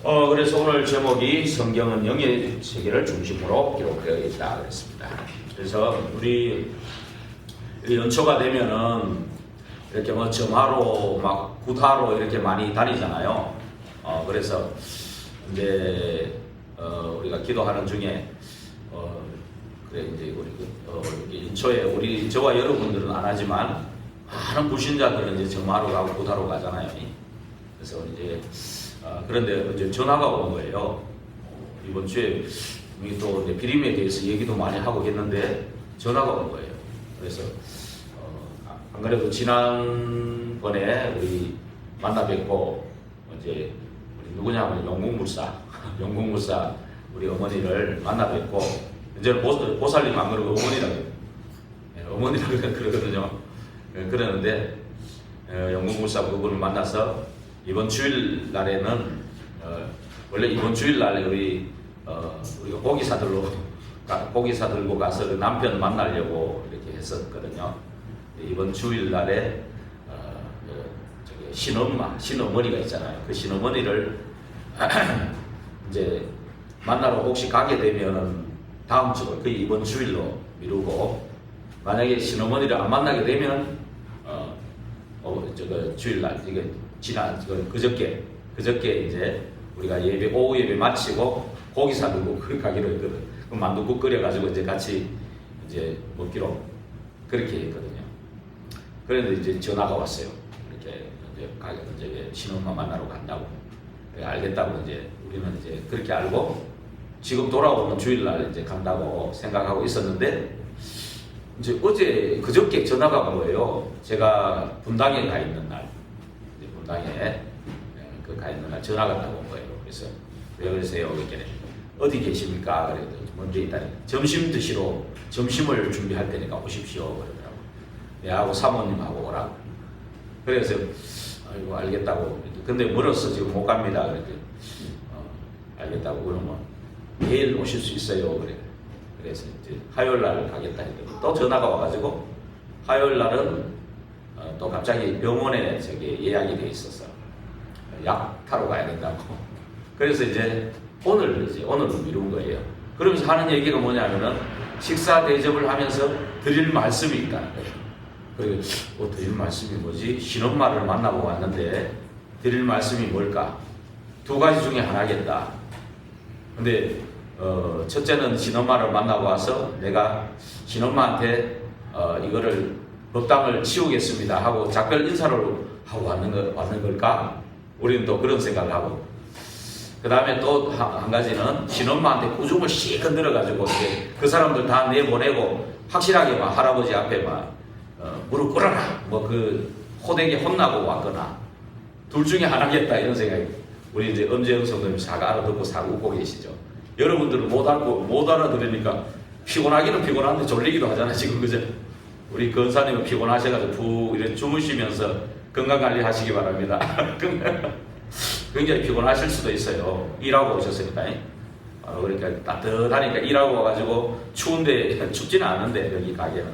그래서 오늘 제목이 성경은 영의 세계를 중심으로 기록되어 있다 그랬습니다. 그래서 우리 연초가 되면은 이렇게 뭐 점하로 막 구타로 이렇게 많이 다니잖아요. 그래서 이제 우리가 기도하는 중에 그래 이제 우리 연초에 저와 여러분들은 안 하지만 많은 불신자들은 이제 점하로 가고 구타로 가잖아요. 그래서 이제 그런데 이제 전화가 온 거예요. 이번 주에 우리 또 이제 비림에 대해서 얘기도 많이 하고 했는데 전화가 온 거예요. 그래서 안 그래도 지난번에 우리 만나 뵙고 이제 우리 누구냐면 영국물사 우리 어머니를 만나 뵙고 이제는 보살님 안 그러고 어머니라고 그러거든요. 그러는데 영국물사 그분을 만나서 이번 주일 날에는 원래 이번 주일 날에 우리가 고기 사들고 가서 그 남편 만나려고 이렇게 했었거든요. 이번 주일 날에 신어머니가 있잖아요. 그 신어머니를 이제 만나러 혹시 가게 되면은 다음 주, 그 이번 주일로 미루고, 만약에 신어머니를 안 만나게 되면 주일날 이게 그저께 이제 우리가 오후 예배 마치고 고기 사들고 가기로 했거든. 그 만두국 끓여가지고 이제 같이 이제 먹기로 그렇게 했거든요. 그런데 이제 전화가 왔어요. 이렇게 이제 신엄마 만나러 간다고. 알겠다고 이제 우리는 이제 그렇게 알고 지금 돌아오는 주일날 이제 간다고 생각하고 있었는데 이제 그저께 전화가 온 거예요. 제가 분당에 가 있는 날. 분당에 가 있는 날 전화가 딱 온 거예요. 그래서 왜 그러세요? 이렇게 어디 계십니까? 그래도 먼저 있다니 점심 드시러 점심을 준비할 테니까 오십시오. 그러더라고. 내하고 사모님하고 오라고. 그래서 아이고 알겠다고. 근데 멀어서 지금 못 갑니다. 그랬더니 알겠다고. 그러면 내일 오실 수 있어요. 그래서 이제 화요일 날 가겠다 했더니 또 전화가 와가지고 화요일 날은 또 갑자기 병원에 예약이 돼 있어서 약 타러 가야 된다고. 그래서 이제 오늘로 미룬 거예요. 그러면서 하는 얘기가 뭐냐면은 식사 대접을 하면서 드릴 말씀이 있다는 거예요. 그리고 드릴 말씀이 뭐지? 신엄마를 만나고 왔는데 드릴 말씀이 뭘까? 두 가지 중에 하나겠다. 근데 첫째는 신엄마를 만나고 와서 내가 신엄마한테 이거를 법당을 치우겠습니다 하고 작별 인사를 하고 왔는 걸까? 우리는 또 그런 생각을 하고, 그 다음에 또 한 가지는 신엄마한테 꾸중을 실컷 들어가지고 이제 그 사람들 다 내보내고 확실하게 막 할아버지 앞에 막 무릎 꿇어라 뭐 그 호되게 혼나고 왔거나 둘 중에 하나겠다 이런 생각이. 우리 이제 엄재영 성도님 잘 알아듣고 사고 웃고 계시죠. 여러분들은 못 알아들으니까 피곤하기는 피곤한데 졸리기도 하잖아 지금. 그죠? 우리 건사님은 피곤하셔가지고 푹 이렇게 주무시면서 건강관리 하시기 바랍니다. 굉장히 피곤하실 수도 있어요. 일하고 오셨으니까. 그러니까 따뜻하니까 일하고 와가지고 추운데 춥지는 않은데 여기 가게는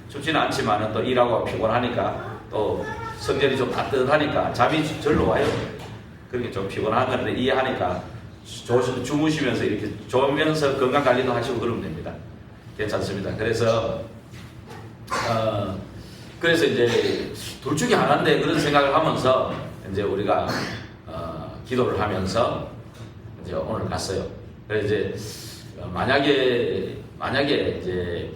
춥지는 않지만 또 일하고 피곤하니까 또 성전이 좀 따뜻하니까 잠이 절로 와요. 그렇게 좀 피곤한 건데 이해하니까 주무시면서 이렇게 좋으면서 건강관리도 하시고 그러면 됩니다. 괜찮습니다. 그래서 이제 둘 중에 하나인데 그런 생각을 하면서 이제 우리가 기도를 하면서 이제 오늘 갔어요. 그래서 이제 만약에 이제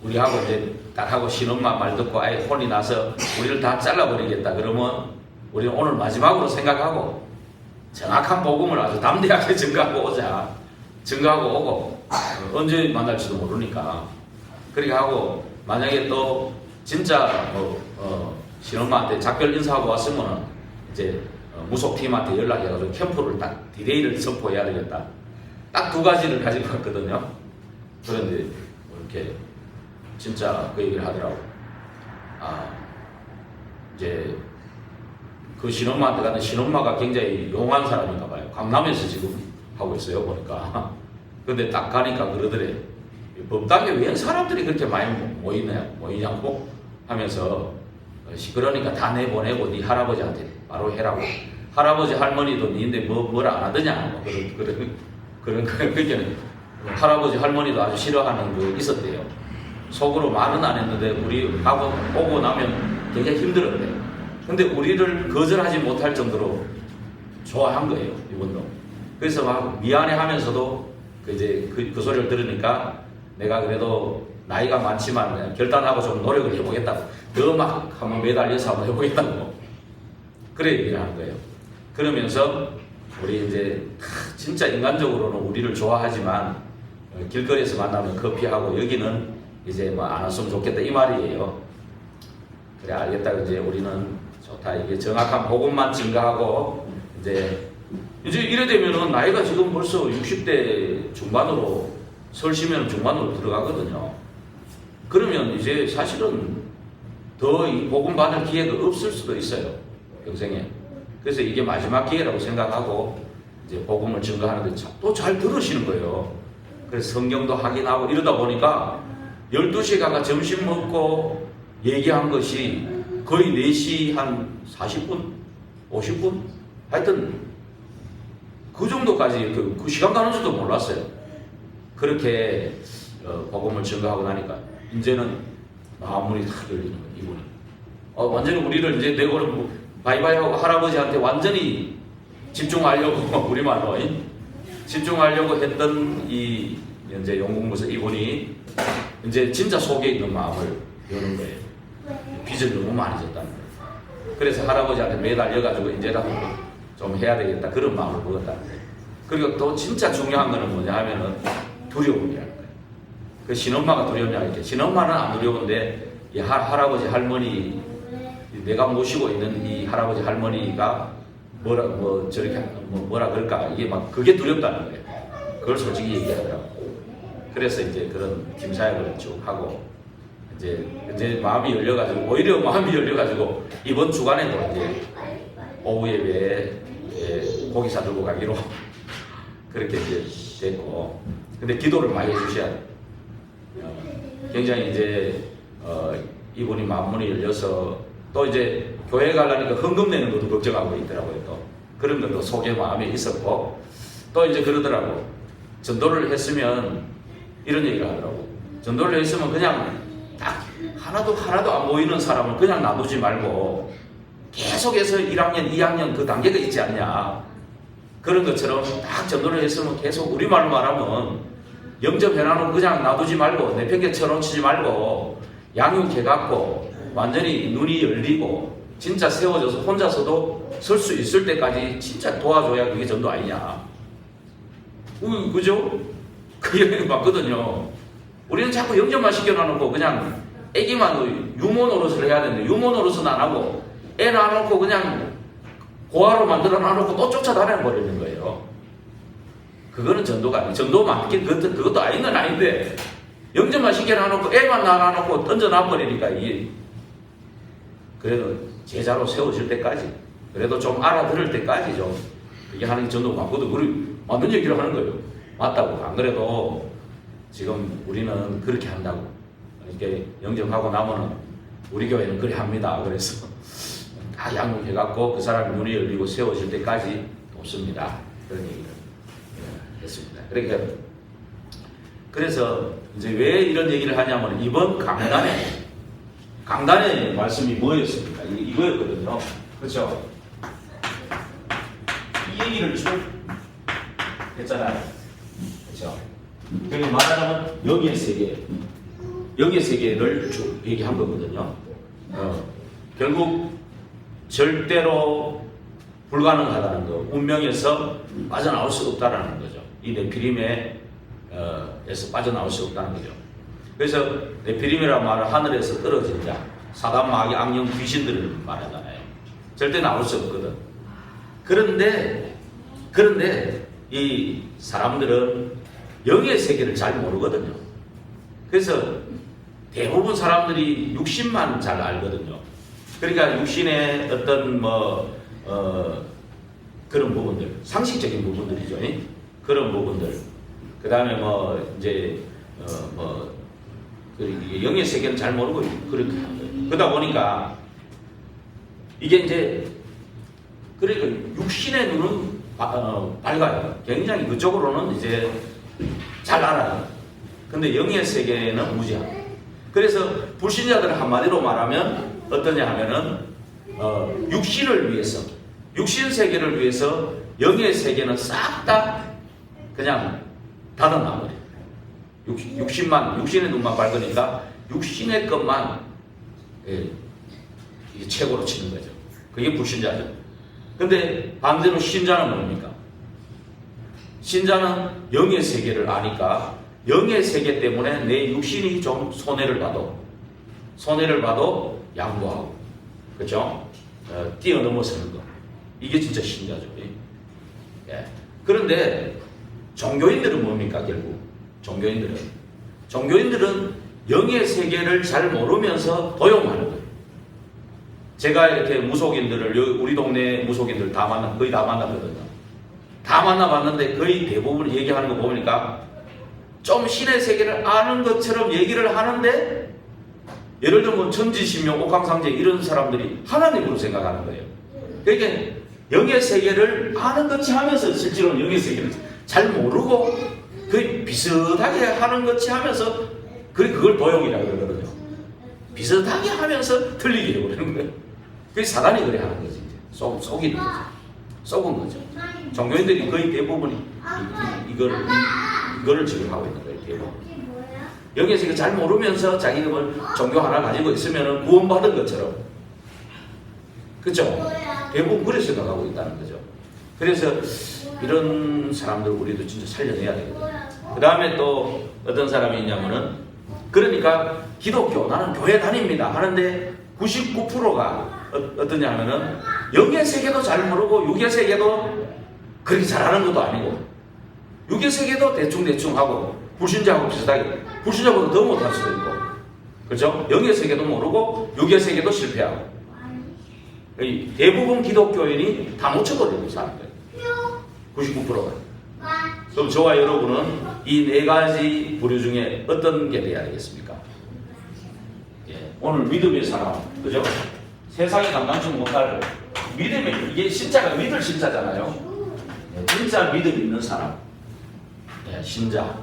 우리하고 이제 딱 하고 신엄마 말 듣고 아예 혼이 나서 우리를 다 잘라버리겠다 그러면 우리는 오늘 마지막으로 생각하고 정확한 복음을 아주 담대하게 증거하고 오고 언제 만날지도 모르니까 그렇게 하고, 만약에 또 진짜 신엄마한테 작별 인사하고 왔으면 이제 무속팀한테 연락해가지고 캠프를 딱 디데이를 선포해야 되겠다. 딱 두 가지를 가지고 갔거든요. 그런데 이렇게 진짜 그 얘기를 하더라고. 이제 그 신엄마한테 가는 신엄마가 굉장히 용한 사람인가 봐요. 강남에서 지금 하고 있어요 보니까. 근데 딱 가니까 그러더래. 법당에 왜 사람들이 그렇게 많이 모이냐고 하면서 그러니까 다 내보내고 네 할아버지한테 바로 해라고. 할아버지 할머니도 니인데 뭐라 안 하더냐 뭐 그런 그게는 할아버지 할머니도 아주 싫어하는 그 있었대요. 속으로 말은 안 했는데 우리 하고 오고 나면 되게 힘들었대. 근데 우리를 거절하지 못할 정도로 좋아한 거예요, 이분도. 그래서 막 미안해하면서도 그 소리를 들으니까 내가 그래도 나이가 많지만 결단하고 좀 노력을 해보겠다고, 더 막 한번 매달려서 한번 해보겠다고 그래 얘기를 하는 거예요. 그러면서 우리 이제 진짜 인간적으로는 우리를 좋아하지만 길거리에서 만나면 커피하고 여기는 이제 뭐 안 왔으면 좋겠다 이 말이에요. 그래 알겠다. 이제 우리는 좋다. 이게 정확한 복음만 증가하고 이제 이래 되면은 나이가 지금 벌써 60대 중반으로 설시면 중반으로 들어가거든요. 그러면 이제 사실은 더 이 복음 받을 기회가 없을 수도 있어요, 평생에. 그래서 이게 마지막 기회라고 생각하고 이제 복음을 증거하는데 또 잘 들으시는 거예요. 그래서 성경도 확인하고 이러다 보니까 12시에 가가 점심 먹고 얘기한 것이 거의 4시 한 40분? 50분? 하여튼 그 정도까지 그 시간 가는 줄도 몰랐어요. 그렇게 복음을 증거하고 나니까 이제는 마음문이 탁 열리는 거예요, 이분이. 완전히 우리를 이제 내고는 바이바이 하고 할아버지한테 완전히 집중하려고 우리말로 집중하려고 했던 이 이제 영국무서 이분이 이제 진짜 속에 있는 마음을 여는 거예요. 빚을 너무 많이 졌다는 거예요. 그래서 할아버지한테 매달려가지고 이제라도 좀 해야 되겠다 그런 마음을 먹었다는 거예요. 그리고 또 진짜 중요한 거는 뭐냐 하면은 두려움이라는 거예요. 그 신엄마가 두렵냐 이렇게. 신엄마는 안 두려운데 이 할아버지 할머니, 내가 모시고 있는 이 할아버지 할머니가 뭐라 그럴까 이게 막 그게 두렵다는 거예요. 그걸 솔직히 얘기하더라고. 그래서 이제 그런 김사역을 쭉 하고 이제 마음이 열려가지고 오히려 마음이 열려가지고 이번 주간에도 이제 오후 예배에 고기 사들고 가기로 그렇게 이제 됐고, 근데 기도를 많이 해주셔야 돼요. 굉장히 이제 이분이 마음문이 열려서 또 이제 교회 가려니까 헌금 내는 것도 걱정하고 있더라고요. 또 그런 것도 속에 마음에 있었고, 또 이제 그러더라고. 전도를 했으면 이런 얘기를 하더라고. 전도를 했으면 그냥 딱 하나도 안 보이는 사람을 그냥 놔두지 말고 계속해서 1학년, 2학년 그 단계가 있지 않냐. 그런 것처럼 딱 전도를 했으면 계속 우리말로 말하면 영접해놔놓고 그냥 놔두지 말고 내팽개처럼 치지 말고 양육해갖고 완전히 눈이 열리고 진짜 세워져서 혼자서도 설 수 있을 때까지 진짜 도와줘야 그게 전도 아니냐. 그죠? 그 얘기 맞거든요. 우리는 자꾸 영접만 시켜놔놓고 그냥 애기만 유모 노릇을 해야 되는데 유모 노릇은 안 하고 애 낳아놓고 그냥 고아로 만들어 놔놓고 또 쫓아다녀 버리는 거예요. 그거는 전도가 아니에요. 전도 맞긴 그것도 아니는 아닌데 영접만 시켜놔놓고 애만 낳아놓고 던져놔 버리니까 이게 그래도 제자로 세워질 때까지 그래도 좀 알아들을 때까지 좀 이게 하는 게 전도 맞거든. 우리 맞는 얘기를 하는 거예요. 맞다고. 안 그래도 지금 우리는 그렇게 한다고. 이렇게 영접하고 나면은 우리 교회는 그래 합니다. 그래서 다 양육해갖고 그 사람이 눈이 열리고 세워질 때까지 돕습니다. 그런 얘기를 했습니다. 그러니까 그래서 이제 왜 이런 얘기를 하냐면 이번 강단의 말씀이 뭐였습니까? 이거였거든요. 그렇죠? 이 얘기를 쭉 했잖아요. 그렇죠? 그러니까 말하자면 영의 세계를 쭉 얘기한 거거든요. 결국 절대로 불가능하다는 거, 운명에서 빠져나올 수 없다라는 거죠. 이 네피림에서 빠져나올 수 없다는 거죠. 그래서 네피림이라는 말은 하늘에서 떨어진 자, 사단, 마귀, 악령, 귀신들을 말하잖아요. 절대 나올 수 없거든. 그런데 이 사람들은 영의 세계를 잘 모르거든요. 그래서 대부분 사람들이 육신만 잘 알거든요. 그러니까 육신의 어떤 그런 부분들, 상식적인 부분들이죠. 그런 부분들. 그 다음에 영의 세계는 잘 모르고 그렇게 한 거예요. 그러다 보니까 이게 이제 그러니까 육신의 눈은 밝아요. 굉장히 그쪽으로는 이제 잘 알아요. 근데 영의 세계는 무지하고. 그래서 불신자들 한마디로 말하면 어떠냐 하면은 육신을 위해서, 육신 세계를 위해서 영의 세계는 싹 다 그냥 닫아놔버려요. 육신의 눈만 밝으니까 육신의 것만 이게 최고로 치는 거죠. 그게 불신자죠. 근데 반대로 신자는 뭡니까? 신자는 영의 세계를 아니까 영의 세계 때문에 내 육신이 좀 손해를 봐도 양보하고, 그렇죠? 뛰어넘어서는 거. 이게 진짜 신자죠. 예. 그런데 종교인들은 뭡니까? 결국 종교인들은 영의 세계를 잘 모르면서 도용하는 거예요. 제가 이렇게 무속인들을, 우리 동네 무속인들 거의 다 만났거든요. 다 만나봤는데 거의 대부분 얘기하는 거 보니까 좀 신의 세계를 아는 것처럼 얘기를 하는데, 예를 들면 천지신명, 옥황상제 이런 사람들이 하나님으로 생각하는 거예요. 그러니까 영의 세계를 아는 것이 하면서 실제로는 영의 세계를 잘 모르고 거의 비슷하게 하는 것이 하면서 그걸 도용이라고 그러거든요. 비슷하게 하면서 틀리게 해버리는 거예요. 그게 사단이 그래 하는 거지. 속이는 거죠. 속은 거죠. 종교인들이 거의 대부분이 이거를 지금 하고 있는 거예요. 대부분. 영의 세계 잘 모르면서 자기가 종교 하나 가지고 있으면 구원받은 것처럼. 그렇죠? 대부분 그렇게 생각하고 있다는 거죠. 그래서 이런 사람들 우리도 진짜 살려내야 되거든요. 그 다음에 또 어떤 사람이 있냐면은, 그러니까 기독교, 나는 교회 다닙니다 하는데 99%가 어떠냐 하면은 영의 세계도 잘 모르고 육의 세계도 그렇게 잘하는 것도 아니고, 육의 세계도 대충 하고 불신자하고 비슷하게, 불신자보다 더 못할 수도 있고, 그렇죠? 영의 세계도 모르고 육의 세계도 실패하고. 대부분 기독교인이 다 놓쳐버리고 사는 거예요. 99%가. 그럼 저와 여러분은 이 네 가지 부류 중에 어떤 게 돼야 되겠습니까? 예, 오늘 믿음의 사람, 그죠? 세상에 감당치 못할 믿음의, 이게 신자가 믿을 신자잖아요. 예, 진짜 믿음 있는 사람, 예, 신자,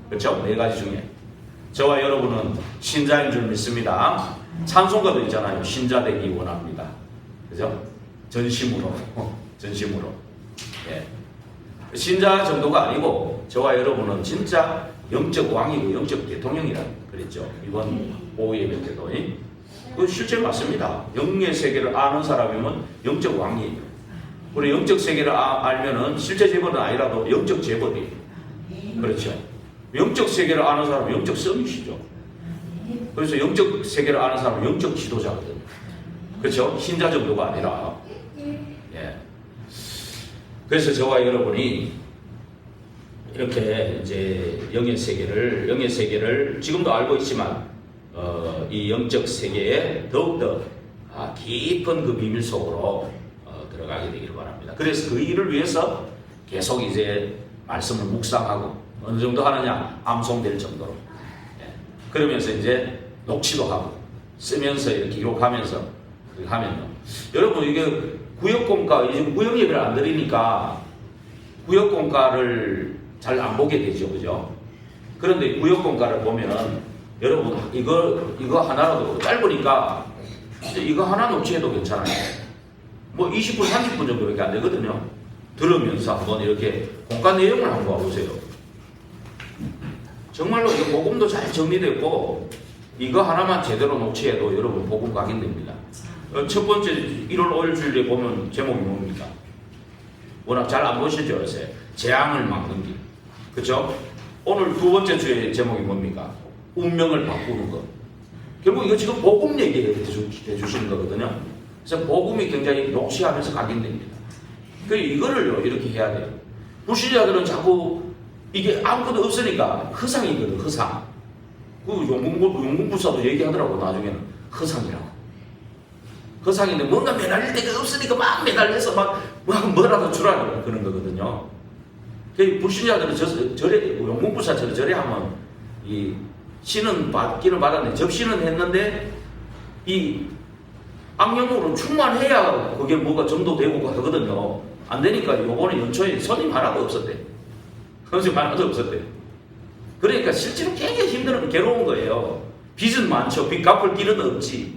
그렇죠? 네 가지 중에 저와 여러분은 신자인 줄 믿습니다. 찬송가도 있잖아요. 신자 되기 원합니다. 그죠? 전심으로. 예. 신자 정도가 아니고 저와 여러분은 진짜 영적 왕이고 영적 대통령이라 그랬죠. 이번 오후예배 때도. 그 실제 맞습니다. 영의 세계를 아는 사람이면 영적 왕이에요. 우리 영적 세계를 알면은 실제 재벌은 아니라도 영적 재벌이에요. 그렇죠. 영적 세계를 아는 사람은 영적 성이시죠. 그래서 영적 세계를 아는 사람은 영적 지도자거든요. 그렇죠? 신자 정도가 아니라. 예. 그래서 저와 여러분이 이렇게 이제 영의 세계를 지금도 알고 있지만, 이 영적 세계에 더욱더 깊은 그 비밀 속으로 들어가게 되기를 바랍니다. 그래서 그 일을 위해서 계속 이제 말씀을 묵상하고, 어느 정도 하느냐? 암송될 정도로. 예. 그러면서 이제 녹취도 하고, 쓰면서 이렇게 기록하면서 하면요. 여러분, 이게 구역공과, 이제 구역 예배를 안 드리니까 구역공과를 잘 안 보게 되죠. 그죠? 그런데 구역공과를 보면은 여러분, 이거 하나라도 짧으니까 이거 하나 녹취해도 괜찮아요. 뭐 20분, 30분 정도밖에 안 되거든요. 들으면서 한번 이렇게 공과 내용을 한번 봐보세요. 정말로 이거 복음도 잘 정리됐고, 이거 하나만 제대로 녹취해도 여러분 복음 각인됩니다. 첫 번째 1월 5일 주일에 보면 제목이 뭡니까? 워낙 잘 안 보시죠, 요새? 재앙을 막는 길. 그쵸? 오늘 두 번째 주의 제목이 뭡니까? 운명을 바꾸는 것. 결국 이거 지금 복음 얘기해 주시는 거거든요. 그래서 복음이 굉장히 녹취하면서 각인됩니다. 그래서 이거를 이렇게 해야 돼요. 불신자들은 자꾸 이게 아무것도 없으니까 허상이거든, 허상. 그 용궁부사도 얘기하더라고, 나중에는. 허상이라고. 허상인데 뭔가 매달릴 데가 없으니까 막 매달려서 막 뭐라도 주라고 그런 거거든요. 그 불신자들은 용궁부사처럼 저래 하면 신은 받기는 받았는데, 접신은 했는데 이 악령으로 충만해야 그게 뭐가 전도되고 하거든요. 안 되니까 요번에 연초에 손님 하나도 없었대. 손님 하나도 없었대. 그러니까 실제로 굉장히 힘들고 괴로운 거예요. 빚은 많죠. 빚 갚을 길은 없지.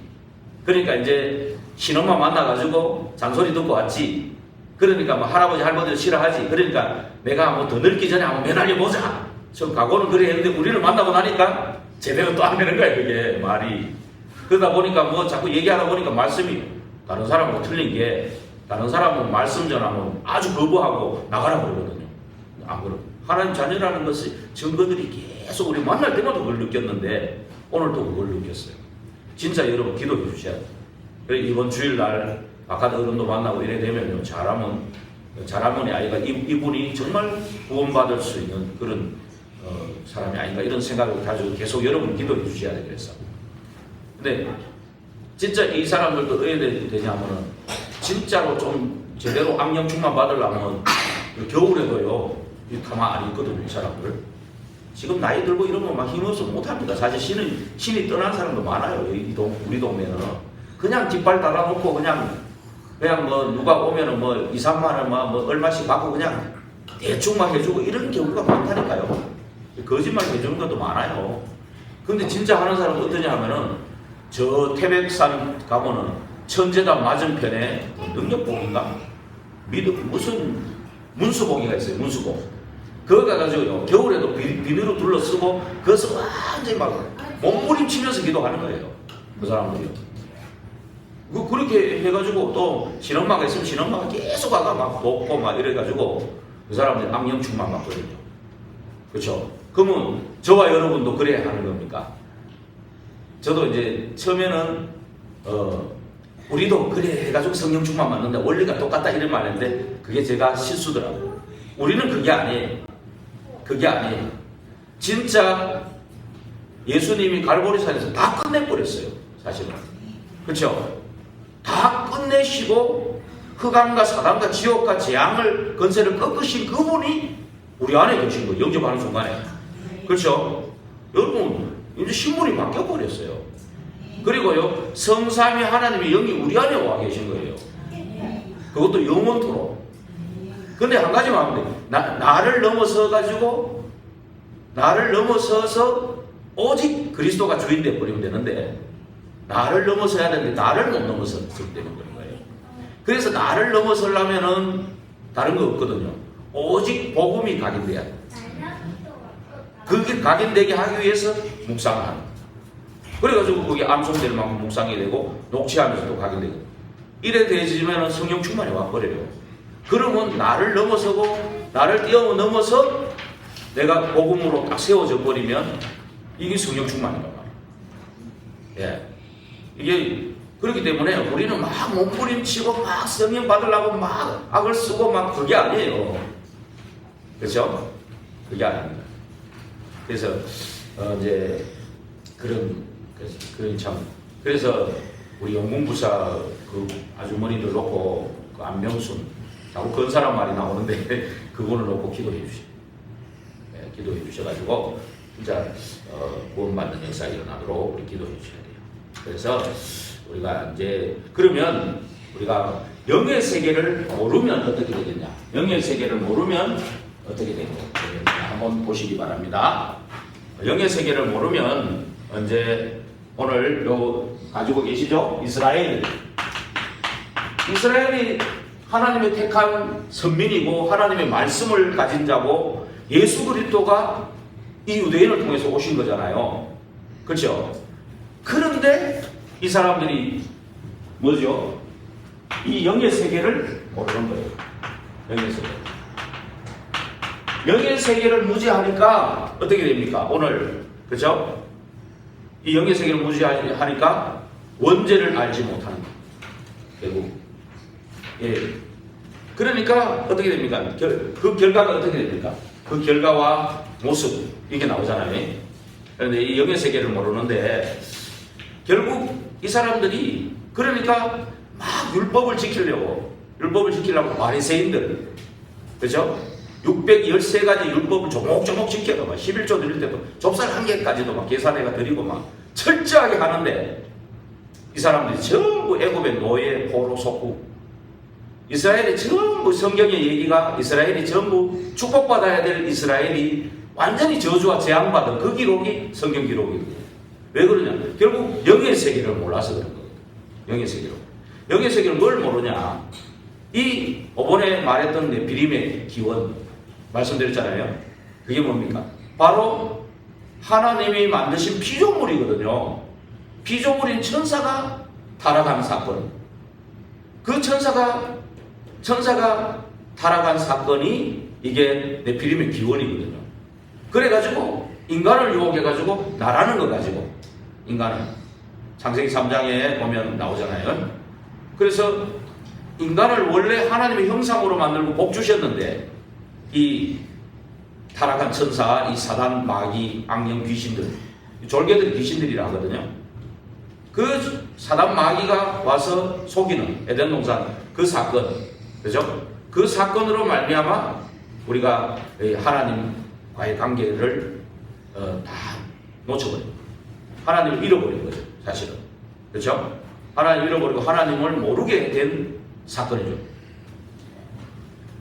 그러니까 이제 신엄마 만나가지고 잔소리 듣고 왔지. 그러니까 뭐 할아버지 할머니도 싫어하지. 그러니까 내가 뭐 더 늙기 전에 한번 매달려 보자. 저 각오는 그래 했는데 우리를 만나고 나니까 제대로 또 안 되는 거야 그게 말이. 그러다 보니까 뭐 자꾸 얘기하다 보니까 말씀이 다른 사람하고 틀린 게 다른 사람은 말씀 전하면 아주 거부하고 나가라 그러거든요. 안 그럼 하나님 자녀라는 것이 증거들이 계속 우리 만날 때마다 그걸 느꼈는데 오늘도 그걸 느꼈어요. 진짜 여러분 기도해 주셔야 돼요. 이번 주일날 아까 어른도 만나고 이래 되면요 잘하면 아이가 이분이 정말 구원받을 수 있는 그런 사람이 아닌가 이런 생각을 가지고 계속 여러분 기도해 주셔야 돼요. 그래서 근데 진짜 이 사람들도 어떻게 되냐면은 진짜로 좀 제대로 악령 충만 받으려면 겨울에도요 가만 안 있거든요. 이 사람들 지금 나이 들고 이러면 막 힘없어 못합니다. 사실 신이 떠난 사람도 많아요. 우리 동네는 그냥 뒷발 달아놓고 그냥 뭐 누가 오면은 뭐 2, 3만 원 뭐 얼마씩 받고 그냥 대충만 해주고 이런 경우가 많다니까요. 거짓말 해주는 것도 많아요. 근데 진짜 하는 사람은 어떠냐 하면은 저 태백산 가면은 천재단 맞은편에 능력봉인가? 무슨 문수봉이가 있어요. 문수봉. 그거 가가지고요 겨울에도 비누로 둘러쓰고 그것을 완전히 막 몸부림치면서 기도하는 거예요. 그 사람들이요. 그렇게 해가지고 또 신엄마가 있으면 신엄마가 계속 와가 막 돕고 막 이래가지고 그 사람들이 악령 충만 받거든요. 그렇죠? 그러면 저와 여러분도 그래야 하는 겁니까? 저도 이제 처음에는 우리도 그래 해가지고 성령 충만 받는다 원리가 똑같다 이런 말 했는데 그게 제가 실수더라고요. 우리는 그게 아니에요. 그게 아니에요. 진짜 예수님이 갈보리산에서 다 끝내버렸어요. 사실은. 그렇죠? 다 끝내시고 흑암과 사단과 지옥과 재앙을 건세를 꺾으신 그분이 우리 안에 계신 거예요. 영접하는 순간에. 그렇죠? 여러분 이제 신분이 바뀌어버렸어요. 그리고요 성삼위 하나님의 영이 우리 안에 와 계신 거예요. 그것도 영원토록. 근데 한 가지만 하면 돼. 나를 넘어서서 오직 그리스도가 주인 되어버리면 되는데 나를 넘어서야 되는데 나를 못 넘어서기 때문에 그런 거예요. 그래서 나를 넘어서려면은 다른 거 없거든요. 오직 복음이 각인돼야 돼. 그게 각인되게 하기 위해서 묵상하는. 그래가지고 그게 암송될 만큼 묵상이 되고 녹취하면서 또 각인되고 이래 되지면 성령 충만이 와버려요. 그러면 나를 넘어서고 나를 뛰어넘어서 내가 복음으로 딱 세워져 버리면 이게 성령 충만이란 말이에요. 예. 이게 그렇기 때문에 우리는 막 몸부림치고 막 성령 받으려고 막 악을 쓰고 막 그게 아니에요. 그렇죠? 그게 아닙니다. 그래서 이제 그런 참 그래서 우리 영문부사 그 아주머니들 놓고 그 안명순 자꾸 그런 사람 말이 나오는데 그분을 놓고 기도해 주시. 네, 기도해 주셔가지고 진짜 구원받는 역사 일어나도록 우리 기도해 주셔야 돼요. 그래서 우리가 이제 그러면 우리가 영의 세계를 모르면 어떻게 되겠냐? 영의 세계를 모르면 어떻게 되겠냐? 한번 보시기 바랍니다. 영의 세계를 모르면 이제 오늘 요 가지고 계시죠? 이스라엘이 하나님의 택한 선민이고 하나님의 말씀을 가진 자고 예수 그리스도가 이 유대인을 통해서 오신 거잖아요. 그렇죠? 그런데 이 사람들이 뭐죠? 이 영의 세계를 모르는 거예요. 영의 세계. 영의 세계를 무지하니까 어떻게 됩니까? 오늘 그렇죠? 이 영의 세계를 무지하니까 원죄를 알지 못하는 거예요. 결국. 예. 그러니까 어떻게 됩니까? 그 결과가 어떻게 됩니까? 그 결과와 모습 이게 나오잖아요. 그런데 이 영의 세계를 모르는데 결국 이 사람들이 그러니까 막 율법을 지키려고 바리새인들 그렇죠? 613가지 율법을 조목조목 지켜서 막 11조 드릴 때도 좁쌀 한 개까지도 막 계산해가 드리고 막 철저하게 하는데 이 사람들이 전부 애굽의 노예 포로 속국. 이스라엘이 전부 성경의 얘기가 이스라엘이 전부 축복받아야 될 이스라엘이 완전히 저주와 재앙받은 그 기록이 성경 기록이거든요. 왜 그러냐? 결국 영의 세계를 몰라서 그런 거거든요. 영의 세계로. 영의 세계를 뭘 모르냐? 이 이번에 말했던 네피림의 기원 말씀드렸잖아요. 그게 뭡니까? 바로 하나님이 만드신 피조물이거든요. 피조물인 천사가 타락한 사건. 그 천사가 타락한 사건이 이게 네피림의 기원이거든요. 그래가지고 인간을 유혹해가지고 나라는 거 가지고 인간은 창세기 3장에 보면 나오잖아요. 그래서 인간을 원래 하나님의 형상으로 만들고 복 주셨는데 이 타락한 천사, 이 사단, 마귀, 악령, 귀신들, 졸개들이 귀신들이라 하거든요. 그 사단 마귀가 와서 속이는 에덴 동산 그 사건, 그죠? 그 사건으로 말미암아 우리가 하나님과의 관계를 다 놓쳐버린, 하나님을 잃어버린 거죠, 사실은. 그렇죠? 하나님을 잃어버리고 하나님을 모르게 된 사건이죠.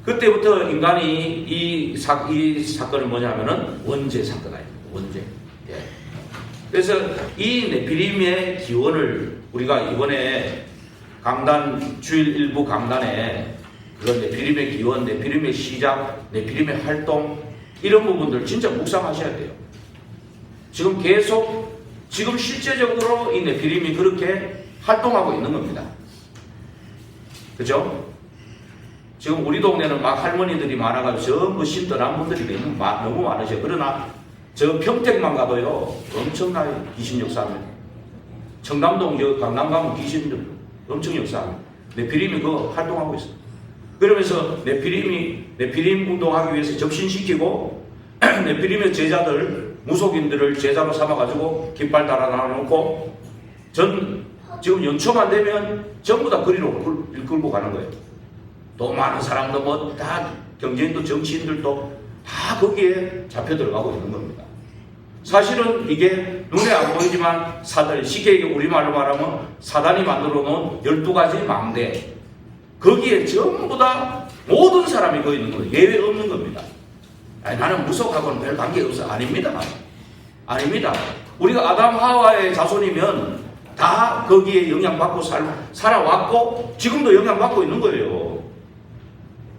그때부터 인간이 이 사건을 뭐냐면은 원죄 사건 아닙니까? 원죄. 예. 그래서 이 네피림의 기원을 우리가 이번에 강단, 주일 일부 강단에 그런 네피림의 기원, 네피림의 시작, 네피림의 활동, 이런 부분들 진짜 묵상하셔야 돼요. 지금 실제적으로 이 네피림이 그렇게 활동하고 있는 겁니다. 그죠? 지금 우리 동네는 막 할머니들이 많아가지고 전부 신들한 분들이 너무 많으셔요. 그러나 저 평택만 가도요, 엄청나게 귀신 역사합니다. 청담동, 강남 가면 귀신들 엄청 역사합니다. 네피림이 그거 활동하고 있어요. 그러면서 네피림 운동하기 위해서 접신시키고 네피림의 제자들, 무속인들을 제자로 삼아가지고 깃발 달아놔놓고 지금 연초만 되면 전부 다 거리로 끌고 가는 거예요. 또 많은 사람도 뭐 다 경제인도 정치인들도 다 거기에 잡혀 들어가고 있는 겁니다. 사실은 이게 눈에 안 보이지만 쉽게 우리말로 말하면 사단이 만들어 놓은 12가지 망대, 거기에 전부 다 모든 사람이 거기 있는 거예요. 예외 없는 겁니다. 아니, 나는 무속하고는 별 관계없어. 아닙니다. 아닙니다. 우리가 아담 하와의 자손이면 다 거기에 영향받고 살아왔고 지금도 영향받고 있는 거예요.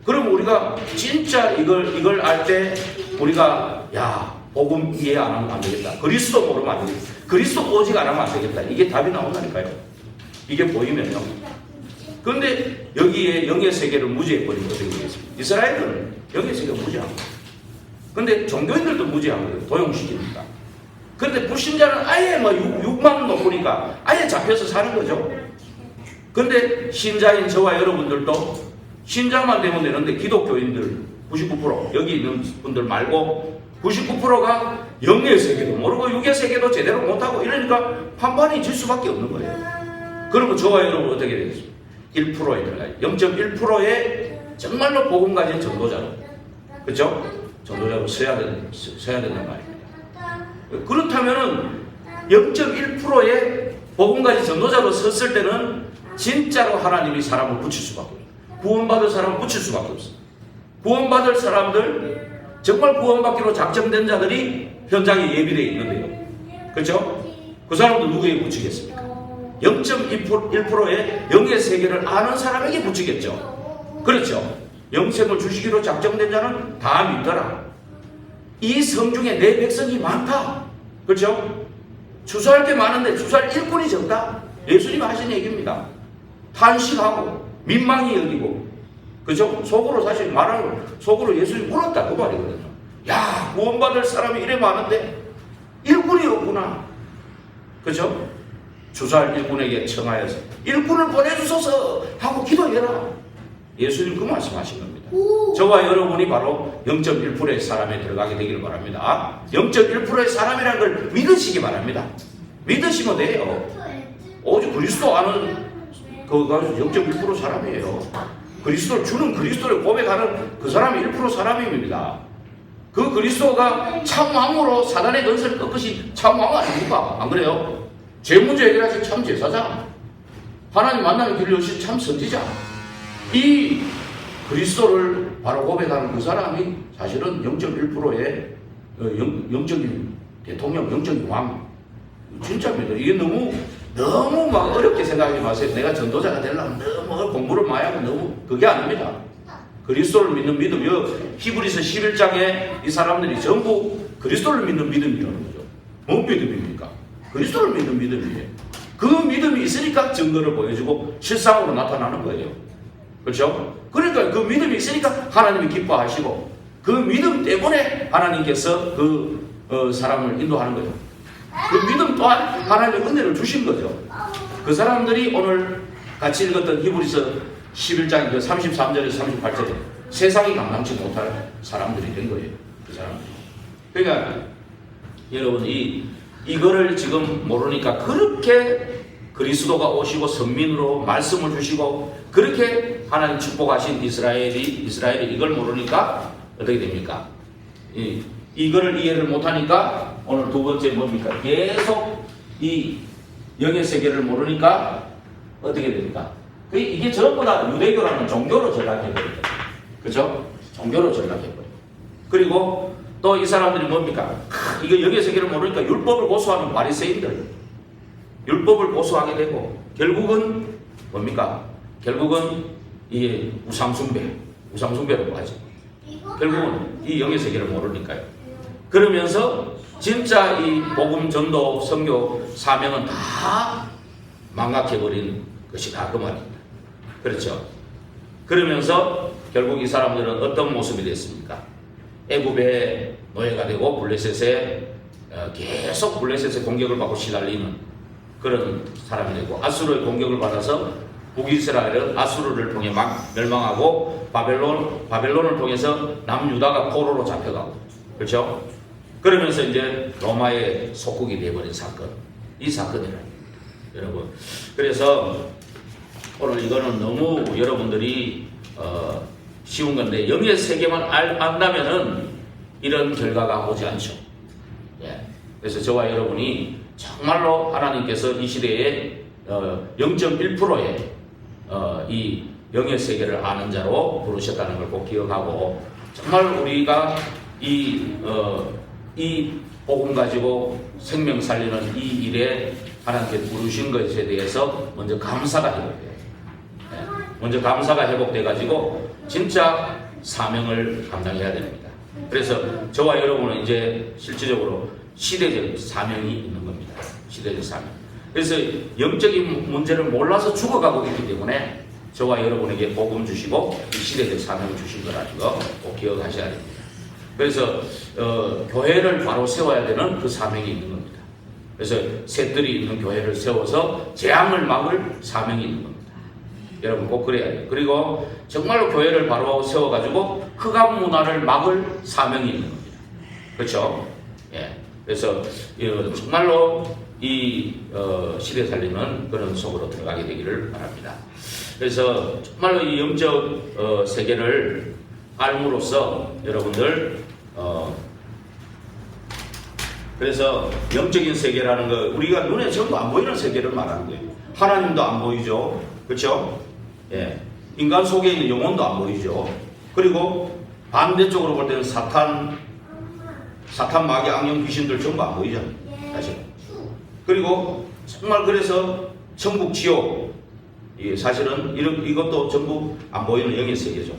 그럼 우리가 진짜 이걸 알 때 우리가 복음 이해 안 하면 안 되겠다. 그리스도 모르면 안 되겠다. 그리스도 오직 안 하면 안 되겠다. 이게 답이 나온다니까요. 이게 보이면요. 그런데 여기에 영의 세계를 무지해버린 것이 되겠습니다. 이스라엘은 영의 세계를 무지한 거예요. 근데 종교인들도 무지한 거예요. 도용시키니까. 근데 불신자는 아예 육만 높으니까 아예 잡혀서 사는 거죠. 근데 신자인 저와 여러분들도 신자만 되면 되는데 기독교인들 99% 여기 있는 분들 말고 99%가 영의 세계도 모르고 육의 세계도 제대로 못하고 이러니까 판판이 질 수밖에 없는 거예요. 그러면 저와 여러분 어떻게 되겠습니까? 1%에 들어가요. 0.1%의 정말로 복음 가진 전도자로, 그렇죠? 전도자로 서야 된단 말입니다. 그렇다면은 0.1%의 복음 가진 전도자로 섰을 때는 진짜로 하나님이 사람을 붙일 수밖에 없어요. 구원받을 사람을 붙일 수밖에 없어요. 구원받을 사람들, 정말 구원받기로 작정된 자들이 현장에 예비되어 있는데요. 그렇죠? 그 사람도 누구에게 붙이겠습니까? 0.1%의 영의 세계를 아는 사람에게 붙이겠죠. 그렇죠? 영생을 주시기로 작정된 자는 다 믿더라. 이 성 중에 내 백성이 많다. 그렇죠? 주소할 게 많은데 주소할 일꾼이 적다. 예수님이 하신 얘기입니다. 탄식하고 민망히 여기고, 그죠? 속으로 사실 말하는 거, 속으로 예수님 울었다 그 말이거든요. 야, 구원받을 사람이 이래 많은데 일꾼이 없구나. 그죠? 주소할 일꾼에게 청하여서 일꾼을 보내주소서 하고 기도해라. 예수님 그 말씀하신 겁니다. 저와 여러분이 바로 0.1%의 사람에 들어가게 되기를 바랍니다. 0.1%의 사람이라는 걸 믿으시기 바랍니다. 믿으시면 돼요. 오직 그리스도 아는 그가 0.1% 사람이에요. 그리스도를 주는 그리스도를 고백하는 그 사람이 1% 사람입니다. 그 그리스도가 참 왕으로 사단의 건설을 꺾으신 참 왕 아닙니까? 안 그래요? 죄 문제 해결하신 참 제사장. 하나님 만나는 길을 여신 참 선지자. 이 그리스도를 바로 고백하는 그 사람이 사실은 0.1%의 영적인 대통령, 영적인 왕. 진짜입니다. 이게 너무 막 어렵게 생각하지 마세요. 내가 전도자가 되려면 너무 공부를 많이 하고 너무 그게 아닙니다. 그리스도를 믿는 믿음이요. 히브리서 11장에 이 사람들이 전부 그리스도를 믿는 믿음이라는 거죠. 뭔 믿음입니까? 그리스도를 믿는 믿음이에요. 그 믿음이 있으니까 증거를 보여주고 실상으로 나타나는 거예요. 그렇죠? 그러니까 그 믿음이 있으니까 하나님이 기뻐하시고 그 믿음 때문에 하나님께서 그 사람을 인도하는 거죠. 그 믿음 또한 하나님의 은혜를 주신 거죠. 그 사람들이 오늘 같이 읽었던 히브리서 11장 33절에서 38절에 세상이 감당치 못할 사람들이 된 거예요. 그 사람들이. 그러니까 여러분 이거를 지금 모르니까 그렇게 그리스도가 오시고 선민으로 말씀을 주시고 그렇게 하나님 축복하신 이스라엘이 이걸 모르니까 어떻게 됩니까? 이거를 이해를 못하니까 오늘 두 번째 뭡니까? 계속 이 영의 세계를 모르니까 어떻게 됩니까? 이게 전부 다 유대교라는 종교로 전락해버려요. 그죠? 종교로 전락해버려요. 그리고 또 이 사람들이 뭡니까? 이거 영의 세계를 모르니까 율법을 고수하는 바리새인들. 율법을 고수하게 되고 결국은 뭡니까? 결국은 이 우상숭배라고 하죠. 결국은 이 영의 세계를 모르니까요. 그러면서 진짜 이 복음 전도 선교 사명은 다 망각해버린 것이다 그 말입니다. 그렇죠? 그러면서 결국 이 사람들은 어떤 모습이 됐습니까? 애굽의 노예가 되고 계속 블레셋의 공격을 받고 시달리는 그런 사람이 되고 아수르의 공격을 받아서 북이스라엘은 아수르를 통해 멸망하고 바벨론을 통해서 남유다가 포로로 잡혀가고 그렇죠? 그러면서 이제 로마의 속국이 되어버린 사건 이 사건이랍니다. 여러분 그래서 오늘 이거는 너무 여러분들이 쉬운 건데 영의 세계만 안다면은 이런 결과가 오지 않죠. 예. 그래서 저와 여러분이 정말로 하나님께서 이 시대에 0.1%의 이 영의 세계를 아는 자로 부르셨다는 걸 꼭 기억하고 정말 우리가 이 복음 가지고 생명 살리는 이 일에 하나님께 부르신 것에 대해서 먼저 감사가 회복돼요. 네. 먼저 감사가 회복돼 가지고 진짜 사명을 감당해야 됩니다. 그래서 저와 여러분은 이제 실질적으로 시대적 사명이 있는 겁니다. 시대적 사명. 그래서 영적인 문제를 몰라서 죽어가고 있기 때문에 저와 여러분에게 복음 주시고 이 시대적 사명을 주신 거라는 거 꼭 기억하셔야 됩니다. 그래서 교회를 바로 세워야 되는 그 사명이 있는 겁니다. 그래서 셋들이 있는 교회를 세워서 재앙을 막을 사명이 있는 겁니다. 여러분 꼭 그래야 돼요. 그리고 정말로 교회를 바로 세워가지고 흑암 문화를 막을 사명이 있는 겁니다. 그렇죠? 예. 그래서 정말로 이 시대 살리는 그런 속으로 들어가게 되기를 바랍니다. 그래서 정말로 이 영적 세계를 알므로써 여러분들 그래서 영적인 세계라는 거 우리가 눈에 전부 안 보이는 세계를 말하는 거예요. 하나님도 안 보이죠. 그렇죠? 예. 인간 속에 있는 영혼도 안 보이죠. 그리고 반대쪽으로 볼 때는 사탄 마귀 악령 귀신들 전부 안 보이잖아요. 사실. 그리고 정말 그래서 천국 지옥 사실은 이것도 전부 안 보이는 영의 세계죠.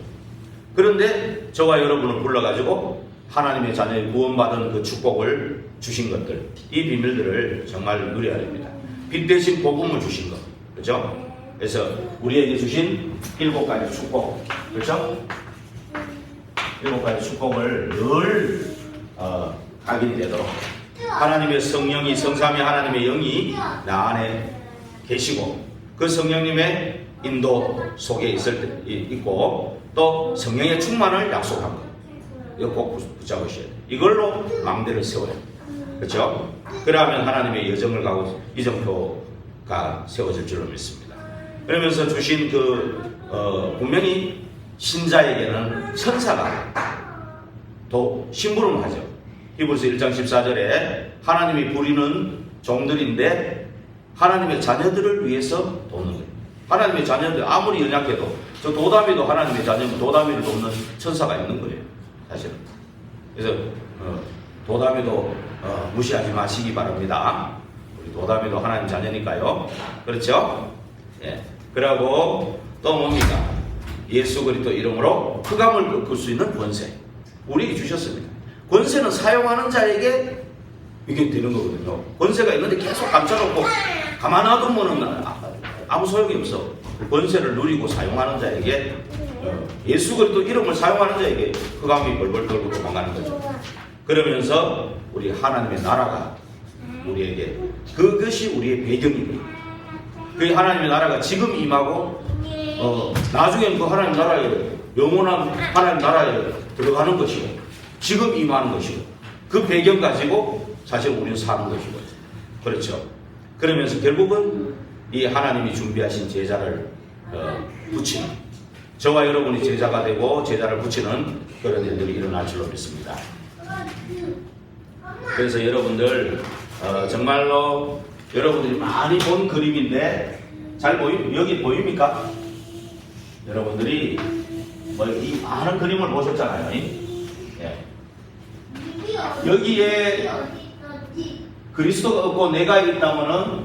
그런데 저와 여러분을 불러가지고 하나님의 자녀의 구원받은 그 축복을 주신 것들 이 비밀들을 정말 누려야 됩니다. 빛 대신 복음을 주신 것 그렇죠? 그래서 우리에게 주신 7가지 축복 그렇죠? 7가지 축복을 늘 각인되도록 하나님의 성령이 성삼위 하나님의 영이 나 안에 계시고 그 성령님의 인도 속에 있고 또 성령의 충만을 약속한 것 이거 꼭 붙잡으셔야 돼요. 이걸로 망대를 세워야 돼요. 그렇죠? 그러면 하나님의 여정을 가고 이정표가 세워질 줄로 믿습니다. 그러면서 주신 분명히 신자에게는 천사가 또 심부름을 하죠. 히브리서 1장 14절에 하나님이 부리는 종들인데 하나님의 자녀들을 위해서 도는 거예요. 하나님의 자녀인데 아무리 연약해도 저 도다미도 하나님의 자녀면 도다미를 돕는 천사가 있는 거예요. 사실은. 그래서 도다미도 무시하지 마시기 바랍니다. 우리 도다미도 하나님 자녀니까요. 그렇죠? 예. 그러고 또 뭡니까? 예수 그리스도 이름으로 흑암을 꺾을 수 있는 권세 우리에게 주셨습니다. 권세는 사용하는 자에게 이게 되는 거거든요. 권세가 있는데 계속 감춰놓고 가만 놔두면 아무 소용이 없어. 권세를 누리고 사용하는 자에게 예수 그리스도 이름을 사용하는 자에게 흑암이 벌벌 떨고 도망가는 거죠. 그러면서 우리 하나님의 나라가 우리에게 그것이 우리의 배경입니다. 그 하나님의 나라가 지금 임하고 나중에는 그 하나님 나라에 영원한 하나님 나라에 들어가는 것이고 지금 임하는 것이고 그 배경 가지고 사실 우리는 사는 것이고 그렇죠. 그러면서 결국은 이 하나님이 준비하신 제자를 붙이는 저와 여러분이 제자가 되고 제자를 붙이는 그런 일들이 일어날 줄로 믿습니다. 그래서 여러분들 정말로 여러분들이 많이 본 그림인데 잘 여기 보입니까? 여러분들이 이 많은 그림을 보셨잖아요. 예. 여기에 그리스도가 없고 내가 있다면은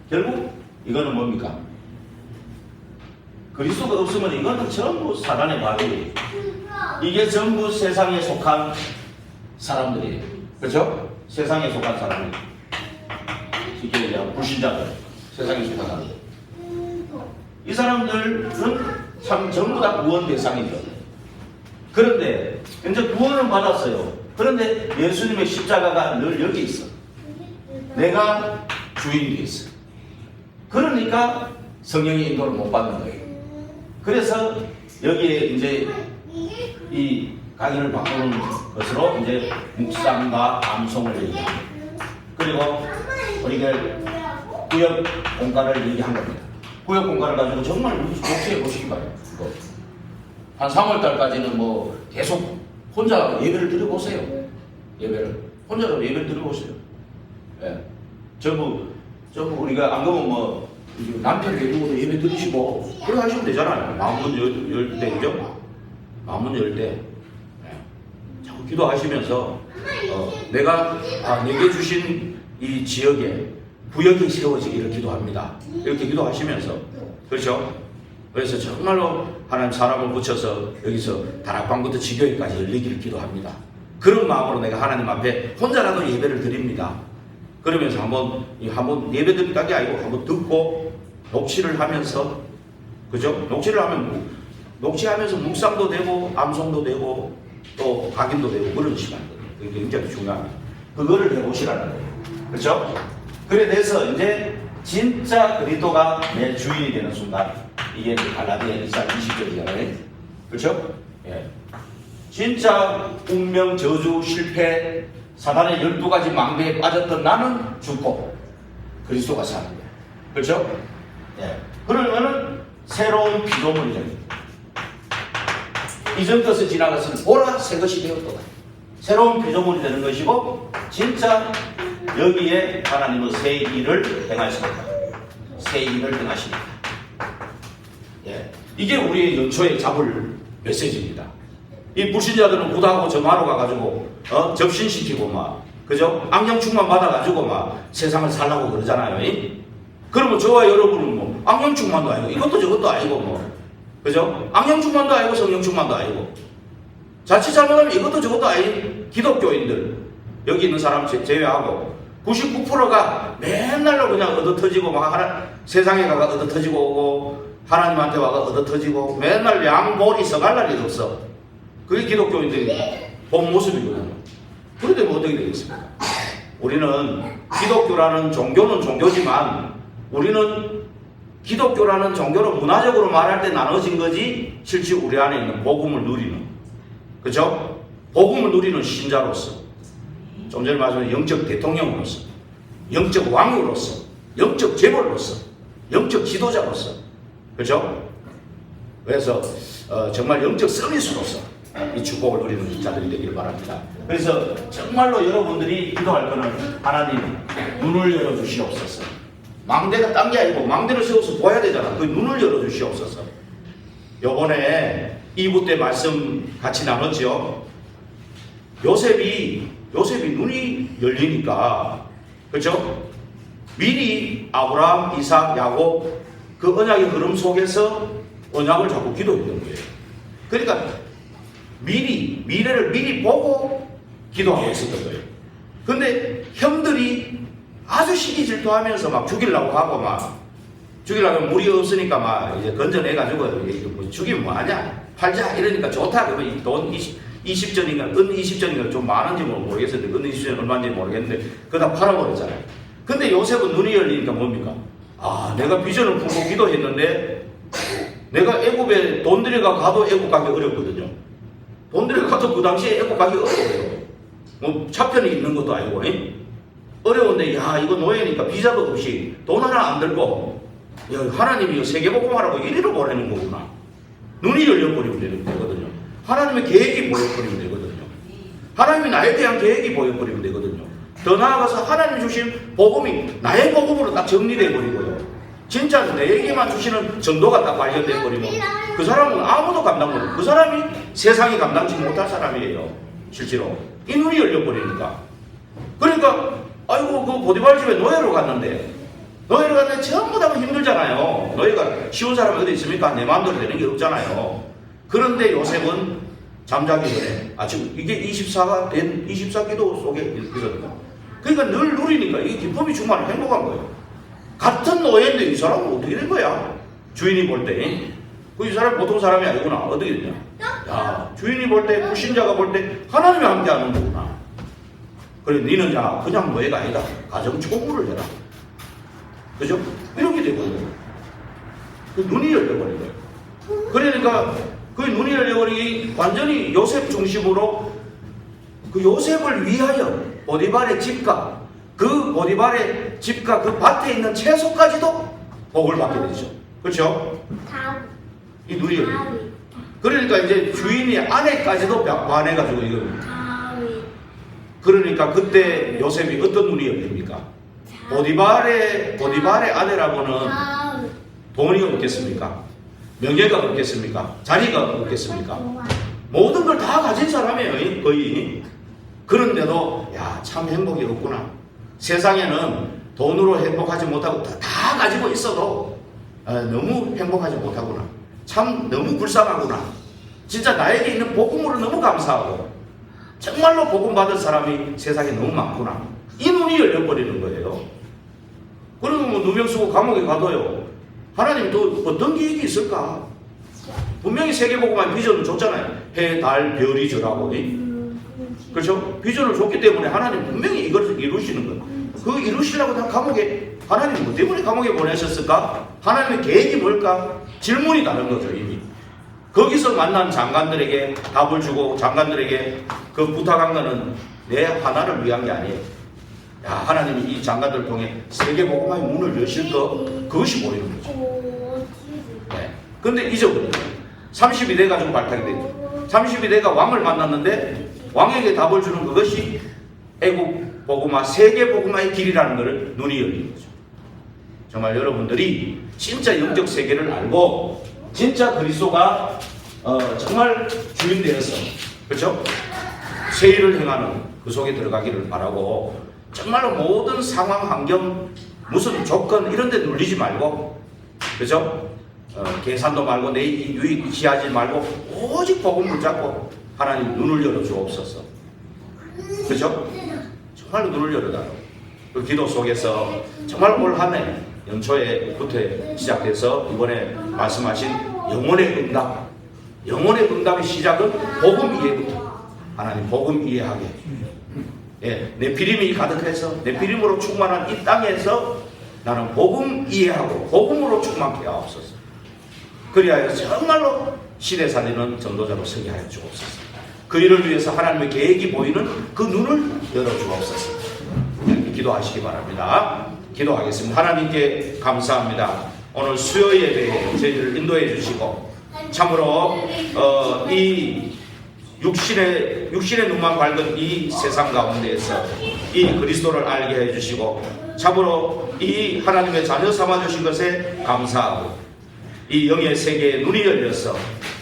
결국 이거는 뭡니까? 그리스도가 없으면 이거는 전부 사단의 바벨이에요. 이게 전부 세상에 속한 사람들이에요. 그렇죠? 세상에 속한 사람들. 이게 불신자들, 세상에 속한 사람들. 이 사람들은 참 전부 다 구원 대상이죠. 그런데 이제 구원은 받았어요. 그런데 예수님의 십자가가 늘 여기 있어. 내가 주인이 있어. 그러니까 성령의 인도를 못 받는 거예요. 그래서 여기에 이제 이 강의를 바꾸는 것으로 이제 묵상과 암송을 얘기합니다. 그리고 우리가 구역 공간을 얘기한 겁니다. 구역 공간을 가지고 정말 독해해 보시기 바랍니다. 한 3월달까지는 뭐 계속 혼자 예배를 드려보세요. 예배를 혼자로 예배를 드려보세요. 예. 전부 우리가 안 그러면 뭐 남편 데리고도 예배 드리시고 그렇게 하시면 되잖아요. 마음문 열 때, 그죠? 마음문 열 때 자꾸 기도하시면서 내가 내게 주신 이 지역에 구역이 세워지기를 기도합니다. 이렇게 기도하시면서 그렇죠? 그래서 정말로 하나님 사람을 붙여서 여기서 다락방부터 지교회까지 열리기를 기도합니다. 그런 마음으로 내가 하나님 앞에 혼자라도 예배를 드립니다. 그러면서 한번 예배 드린다는 게 아니고 한번 듣고 녹취를 하면서 그죠? 녹취하면서 묵상도 되고 암송도 되고 또 각인도 되고 그런 시간이거든요. 그게 굉장히 중요합니다. 그거를 해보시라는 거예요. 그렇죠? 그래 돼서 이제 진짜 그리스도가 내 주인이 되는 순간 이게 갈라디아 1장 20절이잖아요. 그렇죠? 예. 진짜 운명, 저주, 실패, 사단의 12가지 망대에 빠졌던 나는 죽고 그리스도가 사는 거예요. 그렇죠? 예. 그러면은 새로운 피조물이 됩니다. 이전 것을 지나갔으니 보라 새 것이 되었도다. 새로운 피조물이 되는 것이고 진짜 여기에 하나님은 새 일을 행하시다. 새 일을 행하십니다. 예. 이게 우리의 연초에 잡을 메시지입니다. 이 불신자들은 구다하고 점하러 가가지고 접신시키고 막 그죠? 악령충만 받아가지고 막 세상을 살라고 그러잖아요. 그러면 저와 여러분은 뭐 악령충만도 아니고 이것도 저것도 아니고 뭐 그죠? 악령충만도 아니고 성령충만도 아니고 자칫 잘못하면 이것도 저것도 아닌 기독교인들 여기 있는 사람 제외하고 99%가 맨날로 그냥 얻어터지고 막 세상에 가가 얻어터지고 오고 하나님한테 와가 얻어터지고 맨날 양볼이 서갈 날이 없어. 그게 기독교인들이 본 모습이거든요. 그런데 뭐 어떻게 되겠습니까? 우리는 기독교라는 종교는 종교지만 우리는 기독교라는 종교로 문화적으로 말할 때 나눠진 거지 실제 우리 안에 있는 복음을 누리는 그죠? 복음을 누리는 신자로서 좀 전에 말씀드린 영적 대통령으로서 영적 왕으로서 영적 재벌로서 영적 지도자로서 그죠? 그래서 정말 영적 서비스로서 이 축복을 누리는 자들이 되기를 바랍니다. 그래서 정말로 여러분들이 기도할 거는 하나님 눈을 열어주시옵소서. 망대가 딴 게 아니고 망대를 세워서 보아야 되잖아. 그 눈을 열어주시옵소서. 요번에 2부 때 말씀 같이 나눴죠. 요셉이 눈이 열리니까, 그렇죠? 미리 아브라함, 이삭, 야곱 그 언약의 흐름 속에서 언약을 자꾸 기도했던 거예요. 그러니까 미래를 미리 보고 기도하고 있었던 거예요. 근데 형들이 아주 시기 질투하면서 막 죽이려고 하고 막 죽이려면 물이 없으니까 막 이제 건져내가지고 뭐 죽이면 뭐하냐, 팔자 이러니까 좋다. 그러면 돈 20전인가 은 20전인가 좀 많은지 모르겠었는데 은 20전 얼마인지 모르겠는데 그거 다 팔아버렸잖아요. 근데 요셉은 눈이 열리니까 뭡니까? 아, 내가 비전을 품고 기도했는데 내가 애굽에 돈 들여가 가도 애굽 가기 어렵거든요. 돈 들여가도 그 당시에 애굽 가기 어려워요. 뭐 차편이 있는 것도 아니고 어려운데, 야, 이거 노예니까 비자도 없이 돈 하나 안 들고, 야, 하나님이 세계복음하라고 이리로 보내는 거구나. 눈이 열려버리면 되거든요. 하나님의 계획이 보여버리면 되거든요. 하나님이 나에 대한 계획이 보여버리면 되거든요. 더 나아가서 하나님 주신 복음이 나의 복음으로 딱 정리되어 버리고요. 진짜 내에게만 주시는 정도가 딱 발견되어 버리면 그 사람은 아무도 감당 못해요. 그 사람이 세상이 감당치 못할 사람이에요. 실제로 이 눈이 열려버리니까. 그러니까 아이고, 그 보디발 집에 노예로 갔는데 전부 다 힘들잖아요. 노예가 쉬운 사람이 어디 있습니까? 내 마음대로 되는 게 없잖아요. 그런데 요셉은 잠자기 전에 지금 이게 24기도 속에 있거든요. 그러니까 늘 누리니까 이게 기쁨이 충만한 행복한 거예요. 같은 노예인데 이 사람은 어떻게 된 거야? 주인이 볼 때. 이 사람 보통 사람이 아니구나. 어떻게 되냐? 야, 주인이 볼 때, 불신자가 볼 때 하나님이 함께 하는 거구나. 그래, 너는 야, 그냥 노예가 아니다. 가정 총무를 해라. 그죠? 이렇게 되거든요. 그 눈이 열려버린 거예요. 그러니까 그 눈이 열려버리기 완전히 요셉 중심으로 그 요셉을 위하여 보디발의 집과 그 보디발의 집과 그 밭에 있는 채소까지도 복을 받게 되죠. 그렇죠? 이 눈이 열려. 그러니까 이제 주인이 아내까지도 반해가지고 이거. 그러니까 그때 요셉이 어떤 눈이 열립니까? 보디발의 아내라고는 돈이 없겠습니까? 명예가 없겠습니까? 자리가 없겠습니까? 모든 걸 다 가진 사람이에요, 거의. 그런데도 야, 참 행복이 없구나. 세상에는 돈으로 행복하지 못하고 다 가지고 있어도 너무 행복하지 못하구나. 참 너무 불쌍하구나. 진짜 나에게 있는 복음으로 너무 감사하고 정말로 복음 받은 사람이 세상에 너무 많구나. 이 눈이 열려버리는 거예요. 그리고 뭐 누명 쓰고 감옥에 가도요, 하나님 또 어떤 계획이 있을까? 분명히 세계복음의 비전을 줬잖아요. 해, 달, 별이 저라고. 그렇죠? 비전을 줬기 때문에 하나님 분명히 이것을 이루시는 거예요. 그 이루시려고 다 감옥에, 하나님 뭐 때문에 감옥에 보내셨을까? 하나님의 계획이 뭘까? 질문이 다른 거죠, 이미. 거기서 만난 장관들에게 답을 주고 장관들에게 그 부탁한 거는 내 하나를 위한 게 아니에요. 야, 하나님이 이 장관들을 통해 세계복음의 문을 여실 거, 그것이 보이는 거죠. 네. 근데 잊어버려요. 30이 돼가지고 발탁이 되죠. 30이 돼가 왕을 만났는데 왕에게 답을 주는 그것이 애국 복음화, 세계 복음화의 길이라는 것을 눈이 열리는 거죠. 정말 여러분들이 진짜 영적 세계를 알고 진짜 그리스도가 정말 주인 되어서, 그렇죠? 새 일을 행하는 그 속에 들어가기를 바라고, 정말로 모든 상황, 환경, 무슨 조건 이런 데 눌리지 말고, 그렇죠? 계산도 말고 내 유익 취하지 말고 오직 복음 붙잡고 하나님 눈을 열어 주옵소서. 그렇죠? 정말로 눈을 열어달라고. 그 기도 속에서 정말 올 한 해 연초에부터 시작돼서 이번에 말씀하신 영혼의 응답, 영혼의 응답의 시작은 복음 이해부터. 하나님 복음 이해하게. 예, 내 피림이 가득해서 내 피림으로 충만한 이 땅에서 나는 복음 이해하고 복음으로 충만케 하옵소서. 그리하여 정말로 시대 살리는 전도자로 서게 하여 주옵소서. 그 일을 위해서 하나님의 계획이 보이는 그 눈을 열어주옵소서. 기도하시기 바랍니다. 기도하겠습니다. 하나님께 감사합니다. 오늘 수요 예배에 저희를 인도해 주시고 참으로 이 육신의 눈만 밝은 이 세상 가운데에서 이 그리스도를 알게 해 주시고 참으로 이 하나님의 자녀 삼아주신 것에 감사하고 이 영의 세계에 눈이 열려서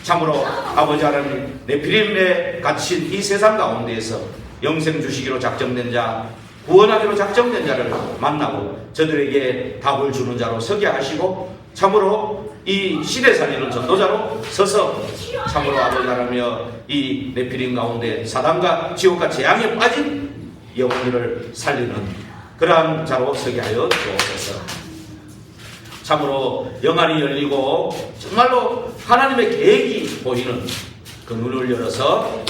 참으로 아버지 하나님 네피림에 갇힌 이 세상 가운데에서 영생 주시기로 작정된 자, 구원하기로 작정된 자를 만나고 저들에게 답을 주는 자로 서게 하시고 참으로 이 시대 살리는 전도자로 서서 참으로 아버지 하나며 이 네피림 가운데 사단과 지옥과 재앙에 빠진 영혼들을 살리는 그러한 자로 서게 하여 주옵소서. 참으로 영안이 열리고 정말로 하나님의 계획이 보이는 그 눈을 열어서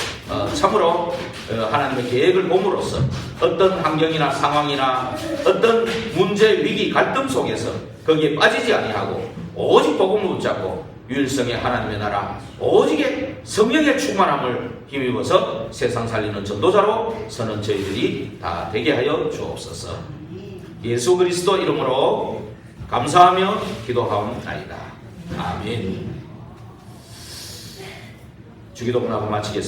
참으로 하나님의 계획을 봄으로써 어떤 환경이나 상황이나 어떤 문제, 위기, 갈등 속에서 거기에 빠지지 아니하고 오직 복음을 붙잡고 유일성의 하나님의 나라, 오직의 성령의 충만함을 힘입어서 세상 살리는 전도자로 서는 저희들이 다 되게 하여 주옵소서. 예수 그리스도 이름으로 감사하며 기도하옵나이다. 아멘. 주기도문하고 마치겠습니다.